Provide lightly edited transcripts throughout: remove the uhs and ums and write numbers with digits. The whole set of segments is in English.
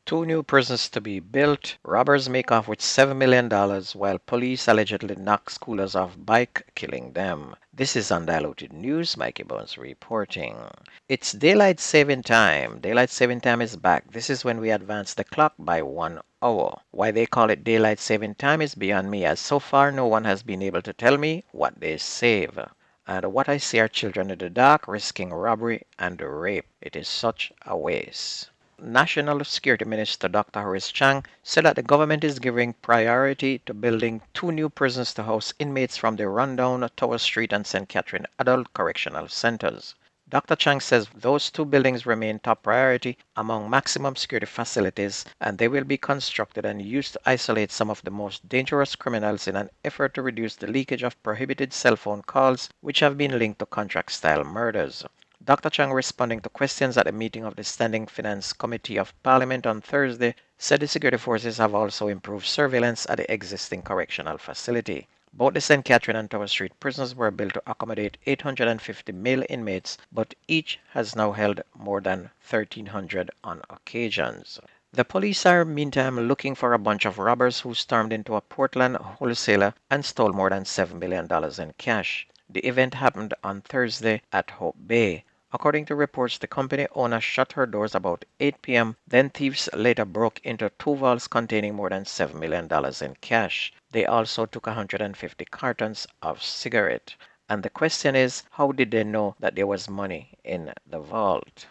Two new prisons to be built. Robbers make off with $7 million while police allegedly knock schoolers off bike, killing them. This is Undiluted News. Mikey Bones reporting. It's daylight saving time. Daylight saving time is back. This is when we advance the clock by 1 hour. Why they call it daylight saving time is beyond me, as so far no one has been able to tell me what they save. And what I see are children in the dark risking robbery and rape. It is such a waste. National Security Minister Dr. Horace Chang said that the government is giving priority to building two new prisons to house inmates from the rundown Tower Street and St. Catherine Adult Correctional Centers. Dr. Chang says those two buildings remain top priority among maximum security facilities, and they will be constructed and used to isolate some of the most dangerous criminals in an effort to reduce the leakage of prohibited cell phone calls which have been linked to contract-style murders. Dr. Chang, responding to questions at a meeting of the Standing Finance Committee of Parliament on Thursday, said the security forces have also improved surveillance at the existing correctional facility. Both the St. Catherine and Tower Street prisons were built to accommodate 850 male inmates, but each has now held more than 1,300 on occasions. The police are meantime looking for a bunch of robbers who stormed into a Portland wholesaler and stole more than $7 million in cash. The event happened on Thursday at Hope Bay. According to reports, the company owner shut her doors about 8 p.m. Then thieves later broke into two vaults containing more than $7 million in cash. They also took 150 cartons of cigarettes. And the question is, how did they know that there was money in the vault?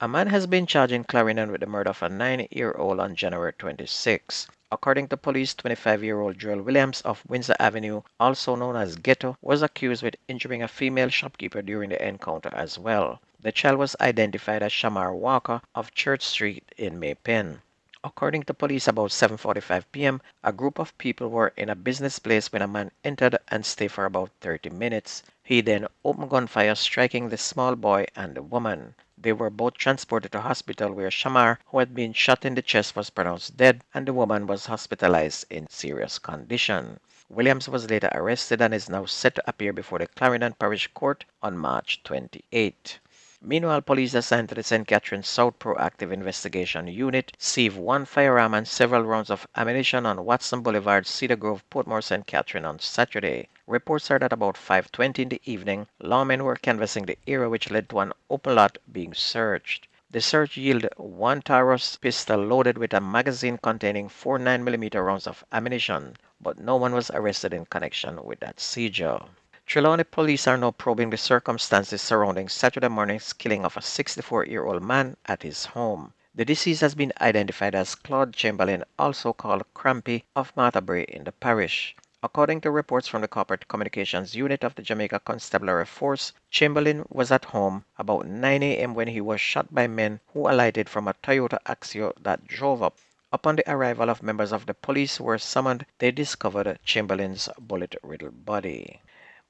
A man has been charged in Clarendon with the murder of a 9-year-old on January 26. According to police, 25-year-old Joel Williams of Windsor Avenue, also known as Ghetto, was accused with injuring a female shopkeeper during the encounter as well. The child was identified as Shamar Walker of Church Street in Maypen. According to police, about 7:45 p.m., a group of people were in a business place when a man entered and stayed for about 30 minutes. He then opened gunfire, striking the small boy and the woman. They were both transported to hospital where Shamar, who had been shot in the chest, was pronounced dead and the woman was hospitalized in serious condition. Williams was later arrested and is now set to appear before the Clarendon Parish Court on March 28. Meanwhile, police assigned to the St. Catherine South Proactive Investigation Unit seized one firearm and several rounds of ammunition on Watson Boulevard, Cedar Grove, Portmore, St. Catherine on Saturday. Reports are that about 5:20 in the evening, lawmen were canvassing the area, which led to an open lot being searched. The search yielded one Taurus pistol loaded with a magazine containing 4 9mm rounds of ammunition, but no one was arrested in connection with that seizure. Trelawney police are now probing the circumstances surrounding Saturday morning's killing of a 64-year-old man at his home. The deceased has been identified as Claude Chamberlain, also called Crampy, of Martha Bray in the parish. According to reports from the Corporate Communications Unit of the Jamaica Constabulary Force, Chamberlain was at home about 9 a.m. when he was shot by men who alighted from a Toyota Axio that drove up. Upon the arrival of members of the police who were summoned, they discovered Chamberlain's bullet-riddled body.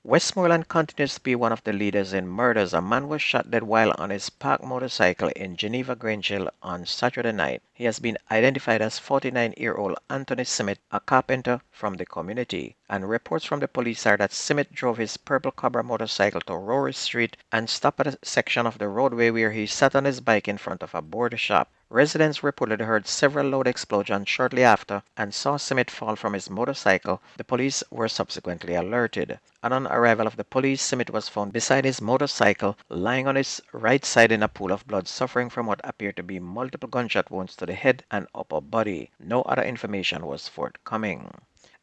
Westmoreland continues to be one of the leaders in murders. A man was shot dead while on his parked motorcycle in Geneva Grange Hill on Saturday night. He has been identified as 49-year-old Anthony Simmet, a carpenter from the community. And reports from the police are that Simmet drove his purple Cobra motorcycle to Rory Street and stopped at a section of the roadway where he sat on his bike in front of a board shop. Residents reportedly heard several loud explosions shortly after and saw Simmet fall from his motorcycle. The police were subsequently alerted. And on arrival of the police, Simmet was found beside his motorcycle, lying on his right side in a pool of blood, suffering from what appeared to be multiple gunshot wounds to the head and upper body. No other information was forthcoming.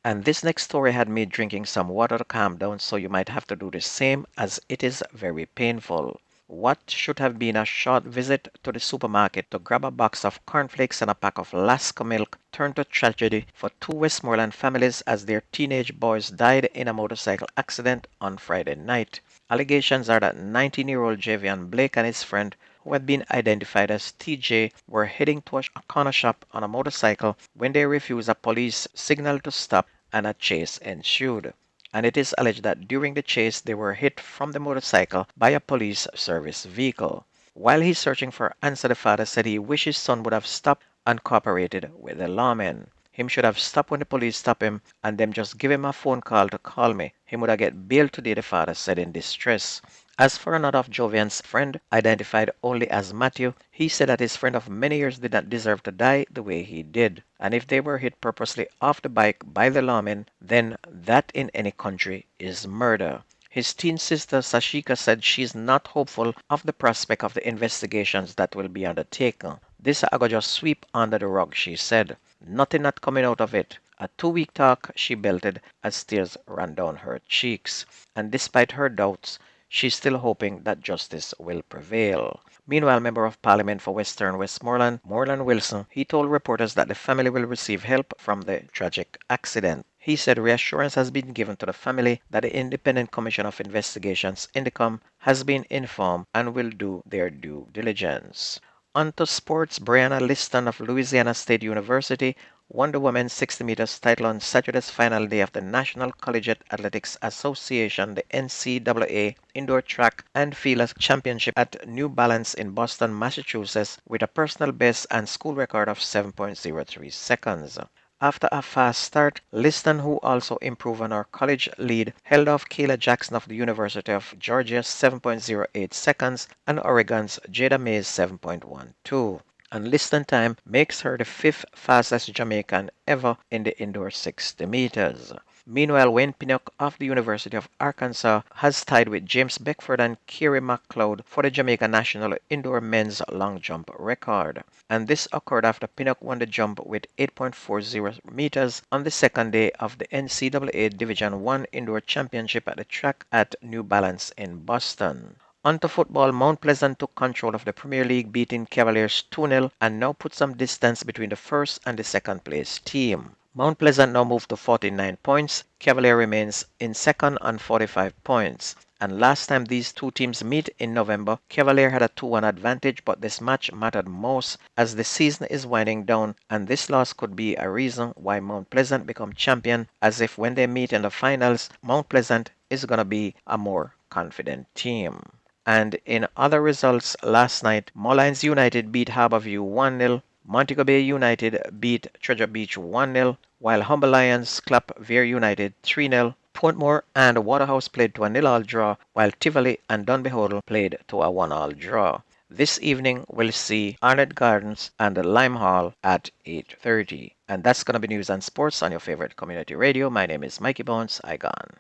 And this next story had me drinking some water to calm down, so you might have to do the same, as it is very painful. What should have been a short visit to the supermarket to grab a box of cornflakes and a pack of Laska milk turned to tragedy for two Westmoreland families as their teenage boys died in a motorcycle accident on Friday night. Allegations are that 19-year-old Javian Blake and his friend, who had been identified as TJ, were heading to a corner shop on a motorcycle when they refused a police signal to stop and a chase ensued. And it is alleged that during the chase they were hit from the motorcycle by a police service vehicle. While he's searching for answer, the father said he wished his son would have stopped and cooperated with the lawmen. Him should have stopped when the police stopped him and them just give him a phone call to call me. He would have get bail today, the father said in distress. As for another of Jovian's friend, identified only as Matthew, he said that his friend of many years did not deserve to die the way he did. And if they were hit purposely off the bike by the lawmen, then that in any country is murder. His teen sister Sashika said she's not hopeful of the prospect of the investigations that will be undertaken. This I go just sweep under the rug, she said. Nothing not coming out of it. A 2 week talk, she belted as tears ran down her cheeks. And despite her doubts, she's still hoping that justice will prevail. Meanwhile, Member of Parliament for Western Westmoreland, Moreland Wilson, he told reporters that the family will receive help from the tragic accident. He said reassurance has been given to the family that the Independent Commission of Investigations, INDECOM, has been informed and will do their due diligence. On to sports, Brianna Liston of Louisiana State University won the women's 60 meters title on Saturday's final day of the National Collegiate Athletics Association, the NCAA, Indoor Track and Field Championship at New Balance in Boston, Massachusetts, with a personal best and school record of 7.03 seconds. After a fast start, Liston, who also improved on her college lead, held off Kayla Jackson of the University of Georgia 7.08 seconds and Oregon's Jada Mays 7.12. And Liston time makes her the fifth fastest Jamaican ever in the indoor 60 meters. Meanwhile, Wayne Pinnock of the University of Arkansas has tied with James Beckford and Kerry McLeod for the Jamaica national indoor men's long jump record. And this occurred after Pinnock won the jump with 8.40 meters on the second day of the NCAA Division I Indoor Championship at the track at New Balance in Boston. On to football, Mount Pleasant took control of the Premier League, beating Cavaliers 2-0 and now put some distance between the first and the second place team. Mount Pleasant now moved to 49 points. Cavalier remains in second on 45 points. And last time these two teams meet in November, Cavalier had a 2-1 advantage, but this match mattered most as the season is winding down, and this loss could be a reason why Mount Pleasant become champion, as if when they meet in the finals, Mount Pleasant is going to be a more confident team. And in other results last night, Mullines United beat Harborview 1-0, Montego Bay United beat Treasure Beach 1-0, while Humber Lions clapped Vere United 3-0. Portmore and Waterhouse played to a 0-0 draw, while Tivoli and Dunby Hoddle played to a 1-1 draw. This evening we'll see Arnett Gardens and Lime Hall at 8:30. And that's going to be news and sports on your favorite community radio. My name is Mikey Bones. I gone.